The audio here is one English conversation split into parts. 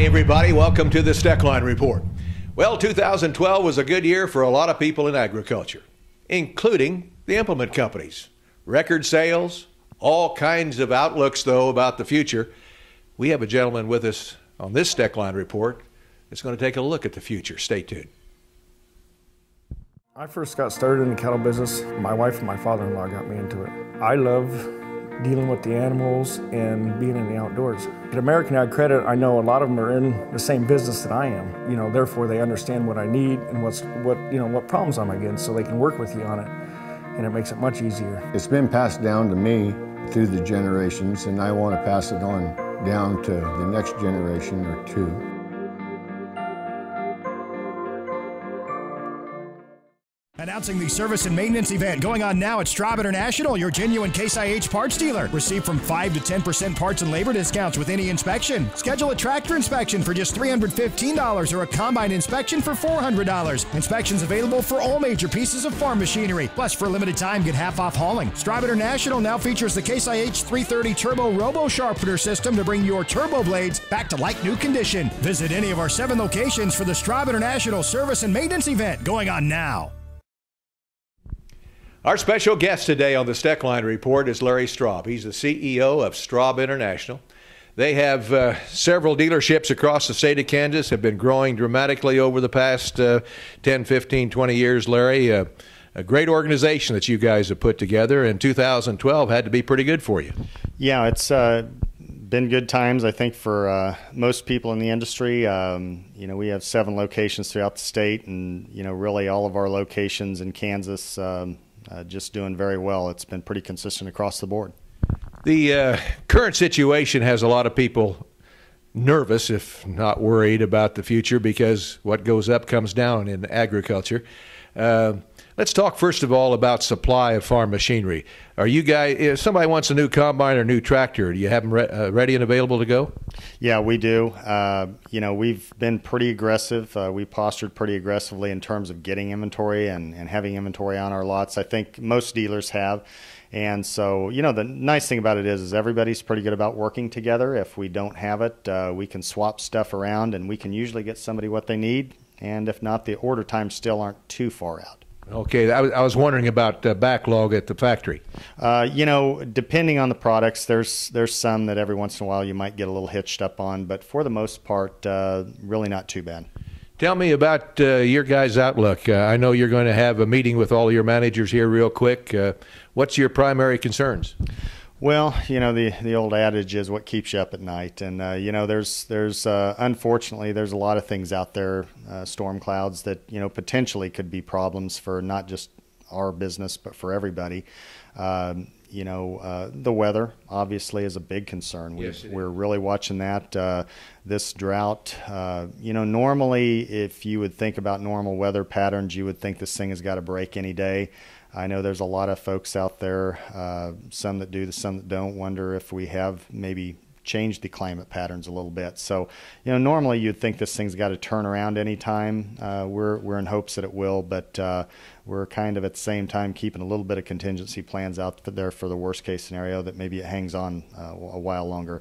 Hi, everybody. Welcome to the Steckline Report. Well, 2012 was a good year for a lot of people in agriculture, including the implement companies. Record sales, all kinds of outlooks, though, about the future. We have a gentleman with us on this Steckline Report that's going to take a look at the future. Stay tuned. I first got started in the cattle business. My wife and my father-in-law got me into it. I love dealing with the animals and being in the outdoors. At American Ag Credit, I know a lot of them are in the same business that I am. Therefore they understand what I need and what problems I'm against, so they can work with you on it, and it makes it much easier. It's been passed down to me through the generations, and I want to pass it on down to the next generation or two. Announcing the service and maintenance event going on now at Straub International, your genuine Case IH parts dealer. Receive from 5 to 10% parts and labor discounts with any inspection. Schedule a tractor inspection for just $315 or a combine inspection for $400. Inspections available for all major pieces of farm machinery. Plus, for a limited time, get half off hauling. Straub International now features the Case IH 330 Turbo Robo Sharpener system to bring your turbo blades back to like new condition. Visit any of our 7 locations for the Straub International service and maintenance event going on now. Our special guest today on the Steckline Report is Larry Straub. He's the CEO of Straub International. They have several dealerships across the state of Kansas, have been growing dramatically over the past 10, 15, 20 years, Larry. A great organization that you guys have put together, and 2012 had to be pretty good for you. Yeah, it's been good times, I think, for most people in the industry. We have 7 locations throughout the state, and, really all of our locations in Kansas just doing very well. It's been pretty consistent across the board. The current situation has a lot of people nervous, if not worried, about the future, because what goes up comes down in agriculture. Let's talk first of all about supply of farm machinery. Are you guys, if somebody wants a new combine or new tractor, do you have them ready and available to go? Yeah, we do. We've been pretty aggressive. We postured pretty aggressively in terms of getting inventory and having inventory on our lots. I think most dealers have. And so, the nice thing about it is everybody's pretty good about working together. If we don't have it, we can swap stuff around, and we can usually get somebody what they need. And if not, the order times still aren't too far out. Okay, I was wondering about backlog at the factory. Depending on the products, there's some that every once in a while you might get a little hitched up on, but for the most part, really not too bad. Tell me about your guys' outlook. I know you're going to have a meeting with all your managers here real quick. What's your primary concerns? Well, the old adage is what keeps you up at night. And, there's unfortunately, there's a lot of things out there, storm clouds that, potentially could be problems for not just our business, but for everybody. The weather obviously is a big concern. Yes, we're really watching that. This drought, normally if you would think about normal weather patterns, you would think this thing has got to break any day. I know there's a lot of folks out there, some that do, some that don't, wonder if we have maybe changed the climate patterns a little bit. So, normally you'd think this thing's got to turn around anytime. We're in hopes that it will, but we're kind of at the same time keeping a little bit of contingency plans out there for the worst case scenario that maybe it hangs on a while longer.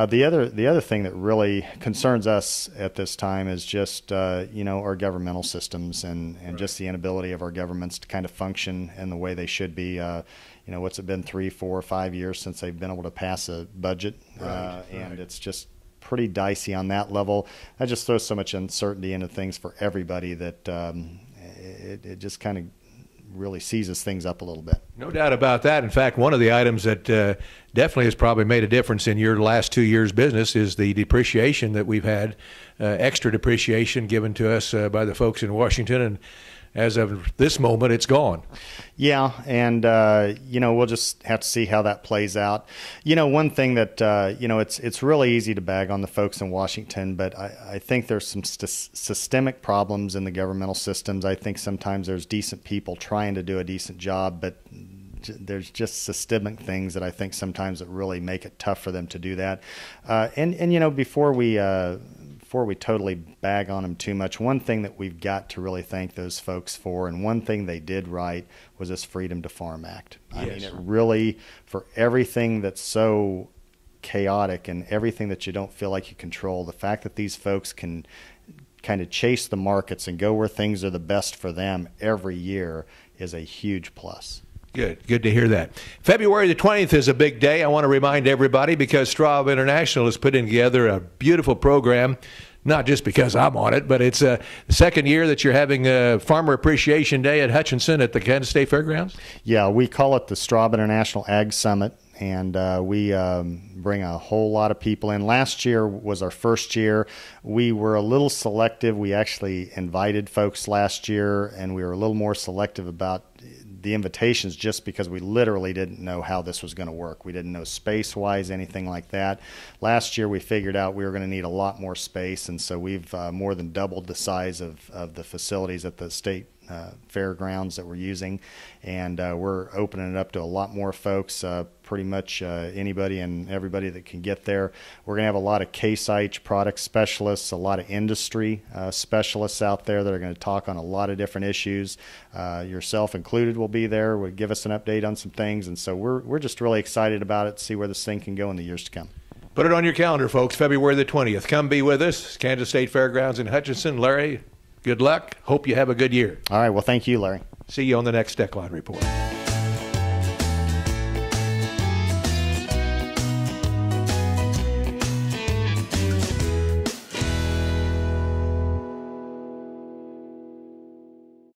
The other thing that really concerns us at this time is just our governmental systems and right. Just the inability of our governments to kind of function in the way they should be. What's it been 3, 4, 5 years since they've been able to pass a budget, and it's just pretty dicey on that level. That just throws so much uncertainty into things for everybody that it just kind of really seizes things up a little bit. No doubt about that. In fact, one of the items that definitely has probably made a difference in your last 2 years' business is the depreciation that we've had, extra depreciation given to us by the folks in Washington, and as of this moment, it's gone. Yeah, and we'll just have to see how that plays out. One thing that it's really easy to bag on the folks in Washington, but I think there's some systemic problems in the governmental systems. I think sometimes there's decent people trying to do a decent job, but there's just systemic things that I think sometimes that really make it tough for them to do that. Before we totally bag on them too much, one thing that we've got to really thank those folks for, and one thing they did right, was this Freedom to Farm Act. I mean, it really, for everything that's so chaotic and everything that you don't feel like you control, the fact that these folks can kind of chase the markets and go where things are the best for them every year is a huge plus. Good to hear that. February the 20th is a big day. I want to remind everybody because Straub International is putting together a beautiful program, not just because I'm on it, but it's the second year that you're having a Farmer Appreciation Day at Hutchinson at the Kansas State Fairgrounds? Yeah, we call it the Straub International Ag Summit, and we bring a whole lot of people in. Last year was our first year. We were a little selective. We actually invited folks last year, and we were a little more selective about the invitations just because we literally didn't know how this was going to work. We didn't know space-wise, anything like that. Last year we figured out we were going to need a lot more space, and so we've more than doubled the size of the facilities at the state fairgrounds that we're using, and we're opening it up to a lot more folks, pretty much anybody and everybody that can get there. We're going to have a lot of Case IH product specialists, a lot of industry specialists out there that are going to talk on a lot of different issues. Yourself included will be there, will give us an update on some things, and so we're just really excited about it, see where this thing can go in the years to come. Put it on your calendar, folks, February the 20th. Come be with us, Kansas State Fairgrounds in Hutchinson. Larry, good luck. Hope you have a good year. All right. Well, thank you, Larry. See you on the next Steckline Report.